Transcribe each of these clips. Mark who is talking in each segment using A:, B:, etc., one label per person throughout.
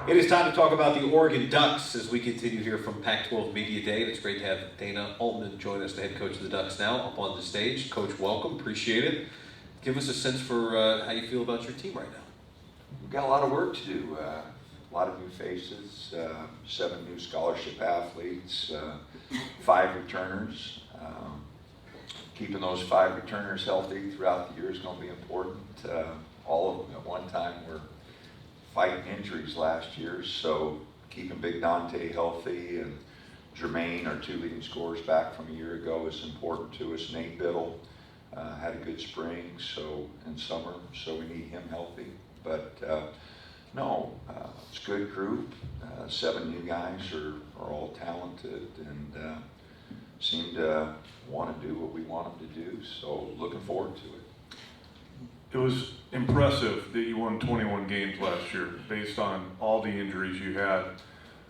A: It is time to talk about the Oregon Ducks as we continue here from Pac-12 Media Day. And it's great to have Dana Altman join us, the head coach of the Ducks, now up on the stage. Coach, welcome. Appreciate it. Give us a sense for how you feel about your team right now.
B: We've got a lot of work to do. A lot of new faces, 7 new scholarship athletes, 5 returners. Keeping those 5 returners healthy throughout the year is going to be important. All of them at one time were fighting injuries last year, so keeping Big Dante healthy and Jermaine, our 2 leading scorers back from a year ago, is important to us. Nate Biddle had a good spring, in summer, so we need him healthy. But it's a good group. 7 new guys are all talented and seem to want to do what we want them to do, so looking forward to it.
C: It was impressive that you won 21 games last year based on all the injuries you had.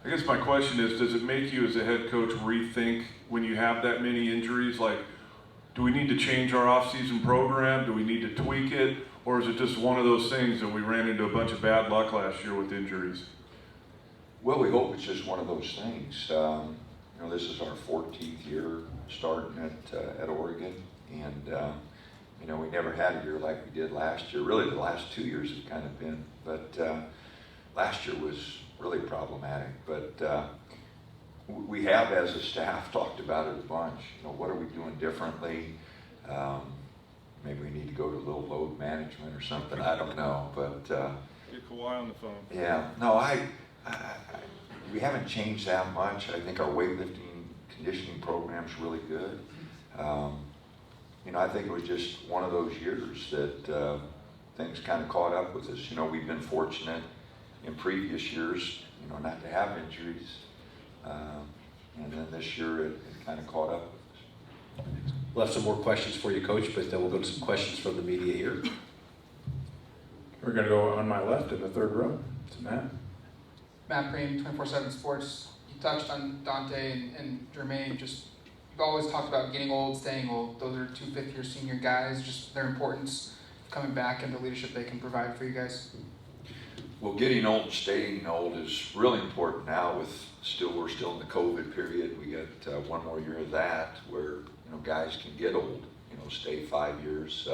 C: I guess my question is, does it make you as a head coach rethink when you have that many injuries? Like, do we need to change our off-season program? Do we need to tweak it? Or is it just one of those things that we ran into a bunch of bad luck last year with injuries?
B: Well, we hope it's just one of those things. This is our 14th year starting at Oregon, and we never had a year like we did last year. Really, the last 2 years have kind of been, but last year was really problematic. But we have, as a staff, talked about it a bunch. What are we doing differently? Maybe we need to go to a little load management or something. I don't know, but
C: Get Kawhi on the phone.
B: Yeah, no, we haven't changed that much. I think our weightlifting conditioning program's really good. I think it was just one of those years that things kind of caught up with us. We've been fortunate in previous years, not to have injuries. And then this year it kind of caught up with us.
A: We'll have some more questions for you, Coach, but then we'll go to some questions from the media here.
D: We're going to go on my left in the third row. It's Matt.
E: Matt Preem, 24/7 Sports. You touched on Dante and Jermaine. You've always talked about getting old, staying old. Those are 2 fifth-year senior guys. Just their importance of coming back and the leadership they can provide for you guys.
B: Well, getting old and staying old is really important now. We're still in the COVID period. We got 1 more year of that where guys can get old. Stay 5 years.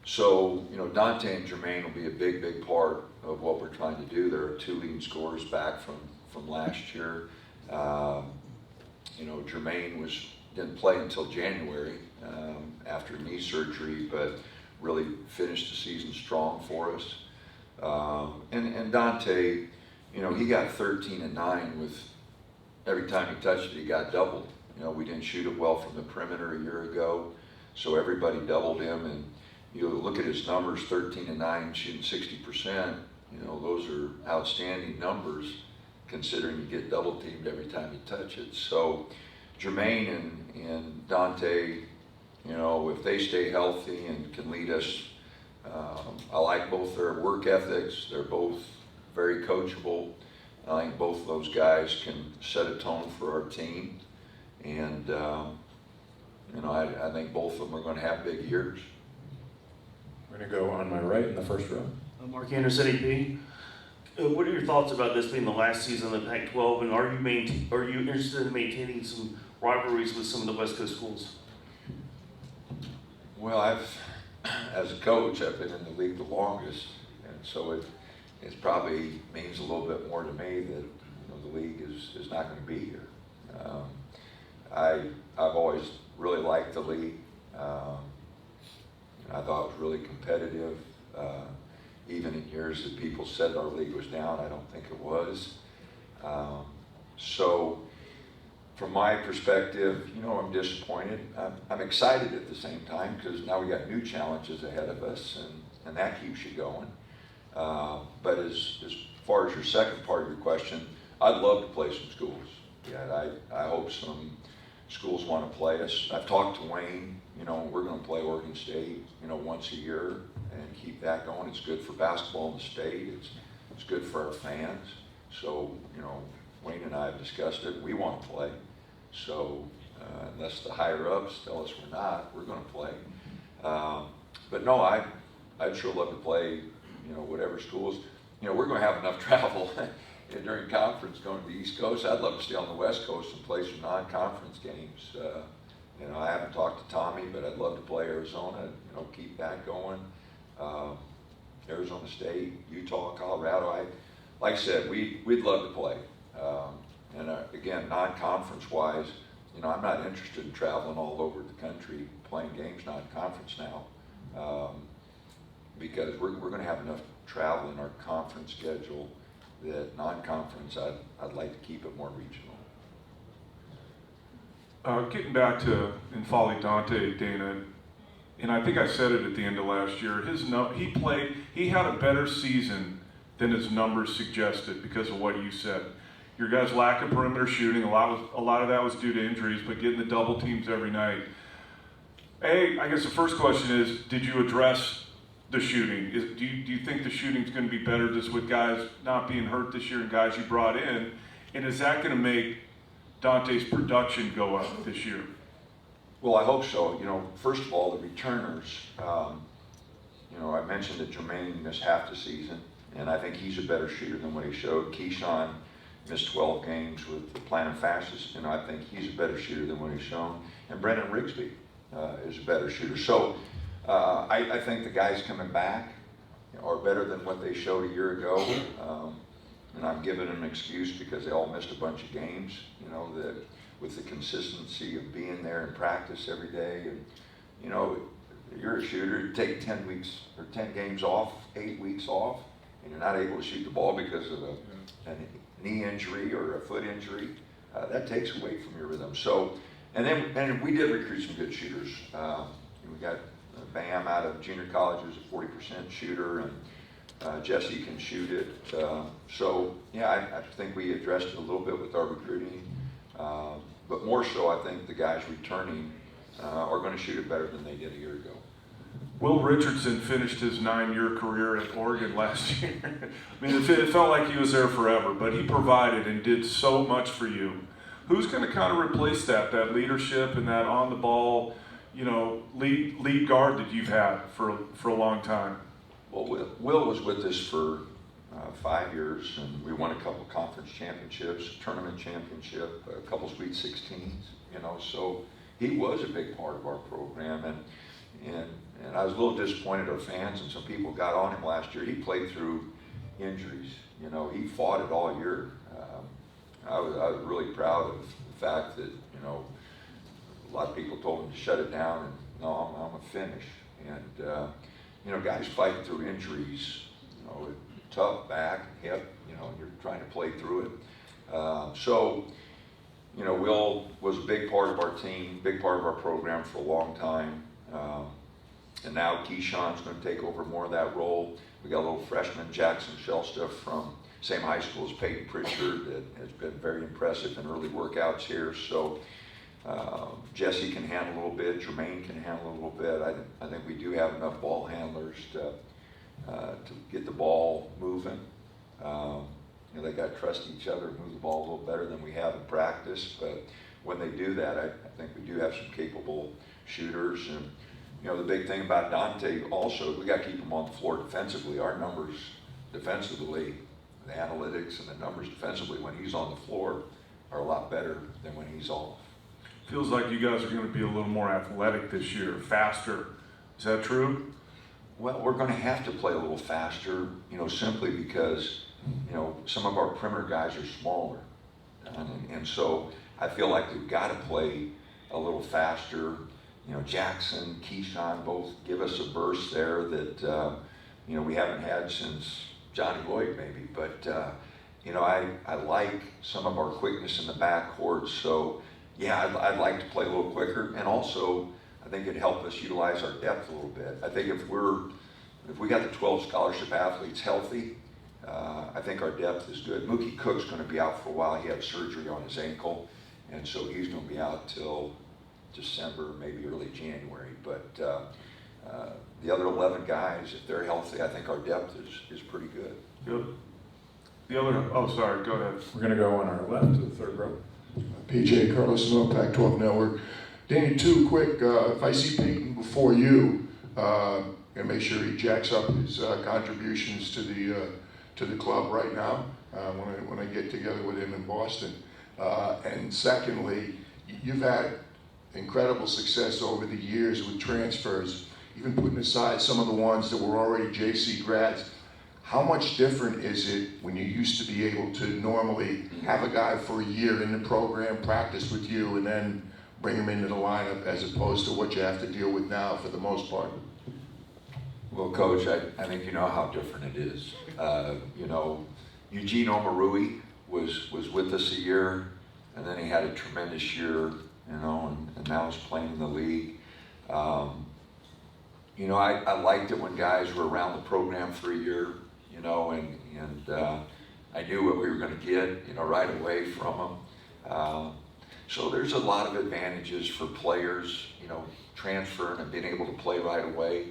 B: So Dante and Jermaine will be a big part of what we're trying to do. There are 2 leading scorers back from last year. Jermaine didn't play until January after knee surgery, but really finished the season strong for us. And Dante, he got 13 and 9 with every time he touched it, he got doubled. We didn't shoot it well from the perimeter a year ago, so everybody doubled him. And you look at his numbers, 13 and 9, shooting 60%. Those are outstanding numbers considering you get double teamed every time you touch it. So Jermaine and Dante, if they stay healthy and can lead us, I like both their work ethics. They're both very coachable. I think both of those guys can set a tone for our team. And, I think both of them are going to have big years.
D: We're going to go on my right in the first row.
F: Mark Anderson, AP. What are your thoughts about this being the last season of the Pac-12, and are you interested in maintaining some rivalries with some of the West Coast schools?
B: Well, as a coach, I've been in the league the longest, and so it probably means a little bit more to me that the league is not going to be here. I've always really liked the league. I thought it was really competitive. Even in years that people said our league was down, I don't think it was. So from my perspective, I'm disappointed. I'm excited at the same time because now we got new challenges ahead of us, and that keeps you going. But as far as your second part of your question, I'd love to play some schools. Yeah, I hope some schools want to play us. I've talked to Wayne. We're going to play Oregon State, once a year and keep that going. It's good for basketball in the state. It's good for our fans. So, Wayne and I have discussed it. We want to play. So, unless the higher ups tell us we're not, we're going to play. But no, I'd sure love to play, whatever schools. we're going to have enough travel during conference going to the East Coast. I'd love to stay on the West Coast and play some non-conference games. I haven't talked to Tommy, but I'd love to play Arizona, keep that going. Arizona State, Utah, Colorado. Like I said, we'd love to play. Again, non-conference wise, I'm not interested in traveling all over the country playing games non-conference now, because we're going to have enough travel in our conference schedule that non-conference, I'd like to keep it more regional.
C: Getting back to N'Faly Dante, Dana, and I think I said it at the end of last year, he had a better season than his numbers suggested because of what you said. Your guys' lack of perimeter shooting, a lot of that was due to injuries, but getting the double teams every night. I guess the first question is, did you address the shooting? Do you think the shooting's going to be better just with guys not being hurt this year and guys you brought in? And is that going to make Dante's production go up this year?
B: Well, I hope so. First of all, the returners, I mentioned that Jermaine missed half the season, and I think he's a better shooter than what he showed. Keyshawn missed 12 games with the plantar fasciitis, I think he's a better shooter than what he's shown. And Brendan Rigsby is a better shooter. So I think the guys coming back are better than what they showed a year ago. And I'm giving them an excuse because they all missed a bunch of games, that with the consistency of being there in practice every day. And, you're a shooter, you take 10 weeks or 10 games off, 8 weeks off, and you're not able to shoot the ball because of a knee injury or a foot injury, that takes away from your rhythm. So, and we did recruit some good shooters. We got Bam out of junior college, who's a 40% shooter, and Jesse can shoot it. I think we addressed it a little bit with our recruiting, but more so, I think the guys returning are going to shoot it better than they did a year ago.
C: Will Richardson finished his 9-year career at Oregon last year. I mean, it felt like he was there forever, but he provided and did so much for you. Who's going to kind of replace that leadership and that on-the-ball, lead guard that you've had for a long time?
B: Well, Will was with us for 5 years, and we won a couple conference championships, tournament championship, a couple Sweet 16s, so he was a big part of our program. And I was a little disappointed our fans and some people got on him last year. He played through injuries. He fought it all year. I was really proud of the fact that, a lot of people told him to shut it down, and no, I'm going to finish. And, guys fighting through injuries, tough back, hip, you're trying to play through it. Will was a big part of our team, big part of our program for a long time. And now Keyshawn's going to take over more of that role. We got a little freshman, Jackson Shellstuff, from same high school as Peyton Pritchard, that has been very impressive in early workouts here. So Jesse can handle a little bit, Jermaine can handle a little bit. I think we do have enough ball handlers to get the ball moving. They got to trust each other, move the ball a little better than we have in practice. But when they do that, I think we do have some capable shooters. And the big thing about Dante also, we got to keep him on the floor defensively. Our numbers defensively, the analytics and the numbers defensively when he's on the floor are a lot better than when he's off.
C: Feels like you guys are going to be a little more athletic this year, faster. Is that true?
B: Well, we're going to have to play a little faster, simply because, some of our perimeter guys are smaller. And so I feel like we've got to play a little faster. Jackson, Keyshawn both give us a burst there that, we haven't had since Johnny Lloyd maybe. But, I like some of our quickness in the backcourt. So, yeah, I'd like to play a little quicker. And also, I think it'd help us utilize our depth a little bit. I think if we got the 12 scholarship athletes healthy, I think our depth is good. Mookie Cook's going to be out for a while. He had surgery on his ankle, and so he's going to be out till December, maybe early January. But the other 11 guys, if they're healthy, I think our depth is pretty good.
C: Good. Go ahead.
D: We're going to go on our left to the third row.
G: PJ Carlos, Pac-12 Network. Danny, two quick. If I see Peyton before you, and make sure he jacks up his contributions to to the club right now when I get together with him in Boston. And secondly, you've had incredible success over the years with transfers, even putting aside some of the ones that were already JC grads. How much different is it when you used to be able to normally have a guy for a year in the program, practice with you, and then bring him into the lineup, as opposed to what you have to deal with now for the most part?
B: Well, Coach, I think you know how different it is. You know, Eugene Omarui was with us a year, and then he had a tremendous year, you know, and now he's playing in the league. You know, I liked it when guys were around the program for a year, you know, and I knew what we were going to get, you know, right away from them. So there's a lot of advantages for players, you know, transferring and being able to play right away.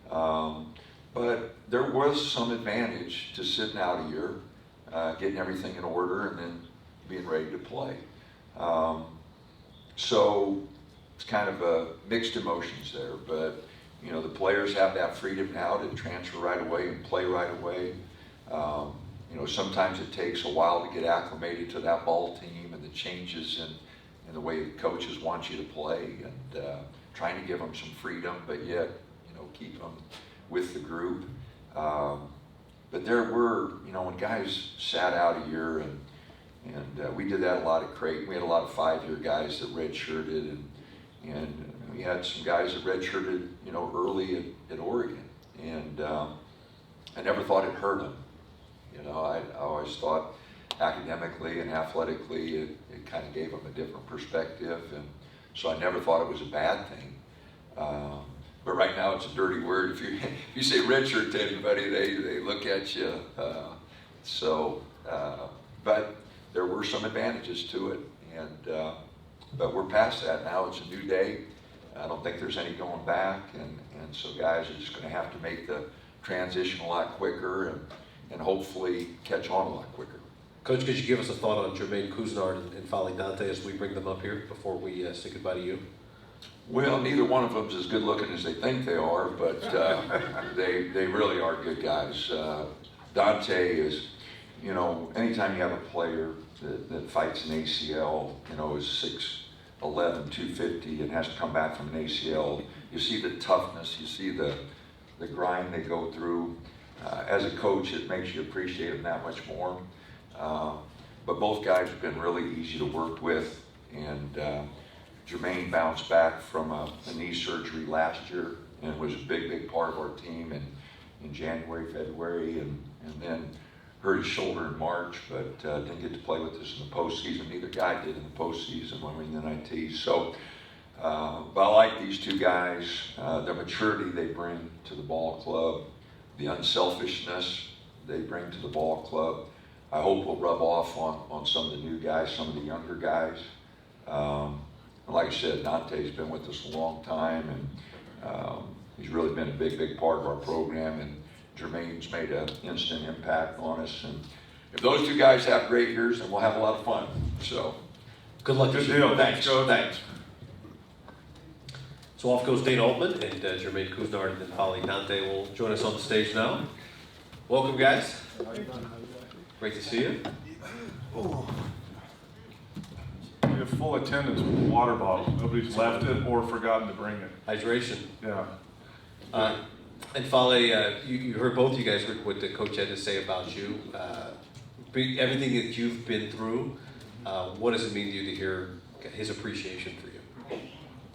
B: But there was some advantage to sitting out a year, getting everything in order, and then being ready to play. So it's kind of a mixed emotions there, but you know, the players have that freedom now to transfer right away and play right away. You know, sometimes it takes a while to get acclimated to that ball team and the changes in the way the coaches want you to play, and trying to give them some freedom, but yet, you know, keep them with the group. But there were, you know, when guys sat out a year, and we did that a lot at Creighton. We had a lot of 5-year guys that redshirted, and we had some guys that redshirted, you know, early at Oregon, and I never thought it hurt them. You know, I always thought academically and athletically it kind of gave them a different perspective, and so I never thought it was a bad thing. But right now it's a dirty word. If you say redshirt to anybody, they look at you. But there were some advantages to it, and but we're past that now. It's a new day. I don't think there's any going back, and so guys are just going to have to make the transition a lot quicker and hopefully catch on a lot quicker.
A: Coach, could you give us a thought on Jermaine Couisnard and Fali Dante as we bring them up here before we say goodbye to you?
B: Well, neither one of them is as good looking as they think they are, but they really are good guys. Dante is, you know, anytime you have a player that fights an ACL, you know, is 6'11", 250, and has to come back from an ACL, you see the toughness, you see the grind they go through. As a coach, it makes you appreciate them that much more. But both guys have been really easy to work with, and Jermaine bounced back from a knee surgery last year and was a big part of our team in January, February, and then hurt his shoulder in March, but didn't get to play with us in the postseason. Neither guy did in the postseason when we were in the NIT. So, but I like these two guys, the maturity they bring to the ball club, the unselfishness they bring to the ball club. I hope will rub off on some of the new guys, some of the younger guys. Like I said, Dante's been with us a long time, and he's really been a big part of our program, and Jermaine's made an instant impact on us. And if those two guys have great years, then we'll have a lot of fun. So,
A: good luck.
C: Good deal.
A: Thanks.
C: Coach.
A: Thanks. So off goes Dana Altman, and Jermaine Couisnard and Fali Dante will join us on the stage now. Welcome, guys. Great to see you.
C: We have full attendance with water bottles. Nobody's left it or forgotten to bring it.
A: Hydration.
C: Yeah.
A: And Fali, you heard both you guys what the coach had to say about you. Everything that you've been through, what does it mean to you to hear his appreciation for you?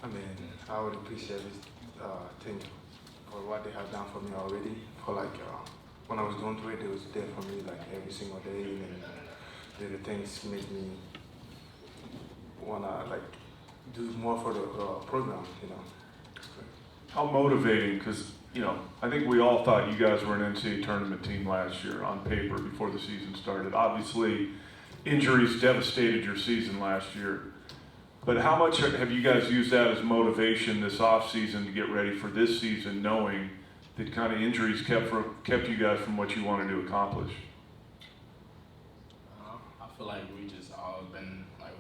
H: I mean, I would appreciate this thing for what they have done for me already. For like when I was going through it, they was there for me like every single day, and the things make me wanna like do more for the program, you know.
C: How motivating, because, you know, I think we all thought you guys were an NCAA tournament team last year on paper before the season started. Obviously, injuries devastated your season last year. But how much have you guys used that as motivation this offseason to get ready for this season, knowing that kind of injuries kept you guys from what you wanted to accomplish?
I: I feel like we just all been like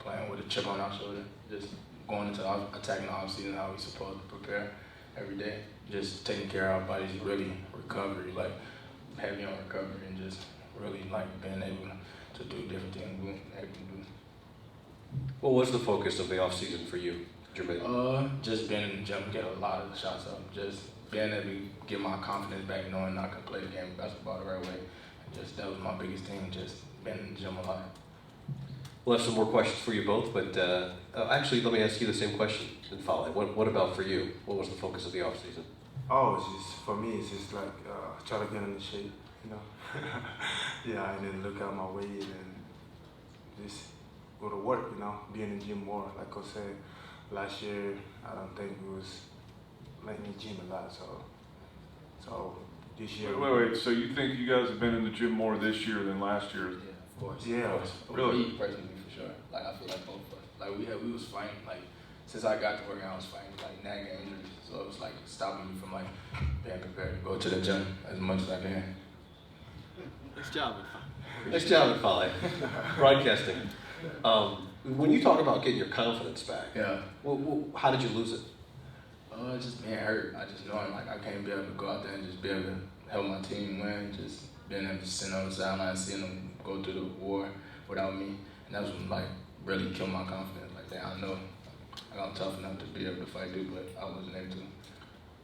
I: playing with a chip on our shoulder, just going into attacking the offseason how we supposed to prepare every day, just taking care of our bodies, really recovery. Like heavy on recovery and just really like being able to do different things we weren't able to do.
A: What was the focus of the offseason for you, Jermaine?
I: Just being in the gym, get a lot of the shots up, just being able to get my confidence back, knowing I can play the game of basketball the right way. Just that was my biggest thing, just being in the gym a lot.
A: We'll have some more questions for you both, but actually, let me ask you the same question and follow. What about for you? What was the focus of the offseason?
H: Oh, it's just, for me, it's just like try to get in the shape, you know. Yeah, and then look at my weight and just go to work, you know, be in the gym more. Like I said, last year, I don't think we was like in the gym a lot, so this year.
C: Wait. So you think you guys have been in the gym more this year than last year?
I: Yeah, of course.
H: Yeah.
I: Of course.
C: Really?
I: Me personally, for sure. Like I feel like both of us. Like we was fighting. Like since I got to work, I was fighting like nagging injuries. So it was like stopping me from like being prepared to go to the gym as much as I can.
A: Nice job, Fale. Broadcasting. When you talk about getting your confidence back,
I: Yeah.
A: how did you lose it?
I: Just being hurt. I just knowing like I can't be able to go out there and just be able to help my team win. Just being able to sit on the sideline, seeing them go through the war without me, and that was when, like really killed my confidence. Like, damn, I know I'm tough enough to be able to fight through, but I wasn't able to.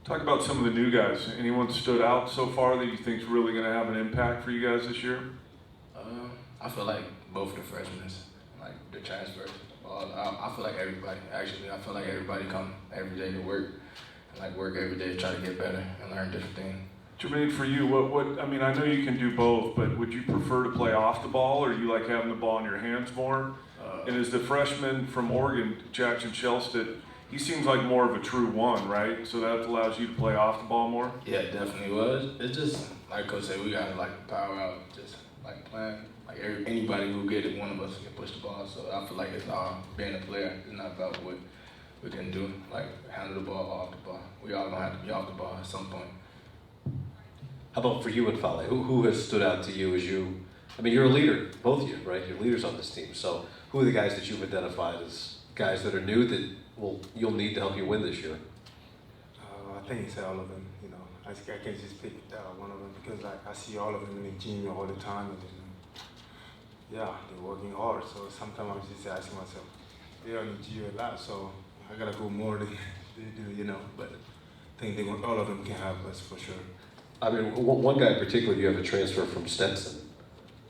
C: Talk about some of the new guys. Anyone stood out so far that you think is really going to have an impact for you guys this year?
I: I feel like both of the freshmen, like the transfers. I feel like everybody. Actually, I feel like everybody come every day to work, and like work every day to try to get better and learn different things.
C: Jermaine, for you, what? I mean, I know you can do both, but would you prefer to play off the ball, or you like having the ball in your hands more? And as the freshman from Oregon, Jackson Shellstead, he seems like more of a true one, right? So that allows you to play off the ball more?
I: Yeah, it definitely was. It's just, like Coach said, we gotta like power out, just like playing. Like anybody who get it, one of us can push the ball. So I feel like it's all being a player. It's not about what we can do, like handle the ball or off the ball. We all gonna have to be off the ball at some point.
A: How about for you and Fale? Who has stood out to you as you? I mean, you're a leader, both of you, right? You're leaders on this team. So who are the guys that you've identified as guys that are new that you'll need to help you win this year?
H: I think it's all of them, you know. I can't just pick one of them because like I see all of them in the gym all the time, and yeah, they're working hard. So sometimes I'm just asking myself, they're on the gym a lot, so I gotta go more than they do, you know. But I think all of them can help us for sure.
A: I mean, one guy in particular, you have a transfer from Stetson,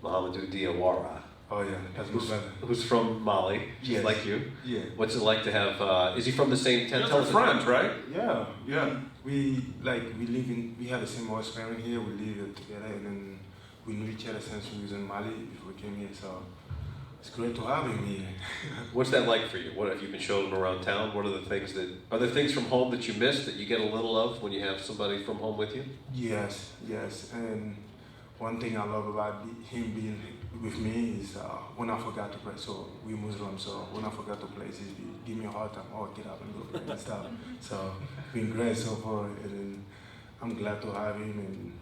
A: Mohamedou Diawara.
H: Oh yeah, that's my brother.
A: Who's from Mali, just
H: Yes.
A: like you.
H: Yeah.
A: What's it like to have? Is he from the same tent?
C: You guys are friends, right?
H: Yeah.
C: Yeah.
H: We have the same house parent here. We live together, and then we knew each other since we was in Mali before we came here. So it's great to have him here.
A: What's that like for you? What have you been showing him around town? What are the things are there things from home that you miss that you get a little of when you have somebody from home with you?
H: Yes. And one thing I love about him being with me is when I forgot to play. So we Muslim, so when I forgot to play, he give me a hard time. Oh, get up and go play and stuff. So it's been great so far, and then I'm glad to have him, and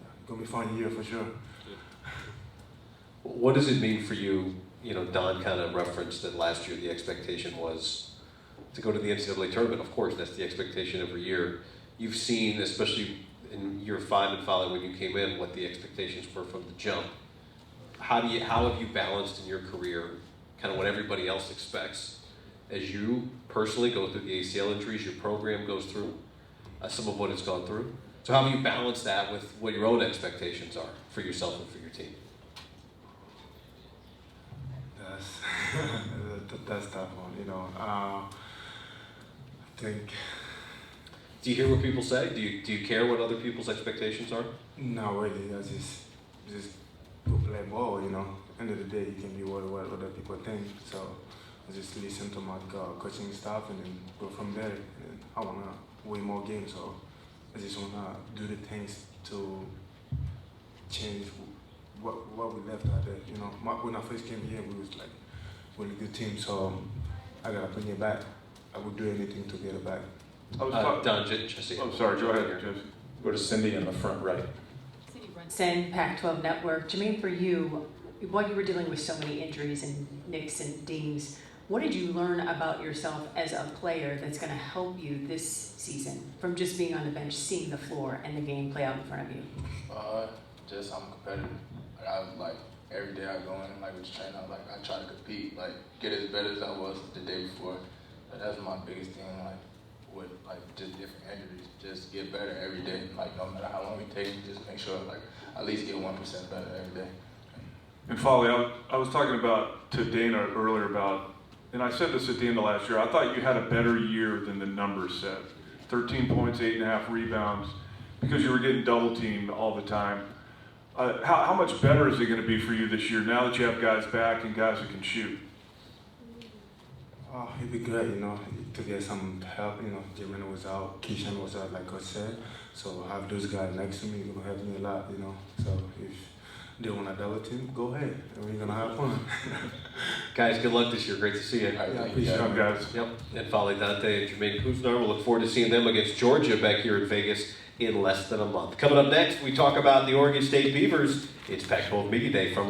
H: it's gonna be a fun year for sure.
A: What does it mean for you? You know, Don kind of referenced that last year the expectation was to go to the NCAA tournament. Of course, that's the expectation every year. You've seen, especially in year 5 and following when you came in, what the expectations were from the jump. How have you balanced in your career kind of what everybody else expects as you personally go through the ACL injuries, your program goes through some of what it's gone through? So how have you balanced that with what your own expectations are for yourself and for your team?
H: That's tough one, you know. I think.
A: Do you hear what people say? Do you care what other people's expectations are?
H: Not really. I just go play ball, you know. End of the day, you can be what other people think. So I just listen to my coaching staff and then go from there. And I wanna win more games, so I just wanna do the things to change what we left out there. You know, when I first came here, we was like really good team. So I gotta bring it back. I would do anything to get it back.
A: Don, Jesse.
C: Oh, sorry. Go ahead, Jesse.
D: Go to Cindy in the front right.
J: Send Pac-12 Network. Jermaine, for you, while you were dealing with so many injuries and nicks and dings, what did you learn about yourself as a player that's going to help you this season from just being on the bench, seeing the floor and the game play out in front of you?
I: Just I'm competitive. Like every day I go in, like with the trainer, like I try to compete, like get as better as I was the day before. But that's my biggest thing, like with like just different injuries, just get better every day. Like no matter how long it takes, just make sure like at least get 1% better every day.
C: And Folly, I was talking about to Dana earlier about, and I said this at the end of last year, I thought you had a better year than the numbers said. 13 points, 8.5 rebounds, because you were getting double teamed all the time. How much better is it going to be for you this year now that you have guys back and guys that can shoot?
H: Oh, it'd be great, to get some help. Jermaine was out, Keyshawn was out, like Coach said. So I have those guys next to me, it's gonna help me a lot, So if they want a double team, go ahead. We're gonna have fun.
A: Guys, good luck this year. Great to see you.
H: Yeah,
C: Good job, guys.
A: Yep. And Folly Dante and Jermaine Kuznar. We'll look forward to seeing them against Georgia back here in Vegas in less than a month. Coming up next, we talk about the Oregon State Beavers. It's Pac-12 Media Day from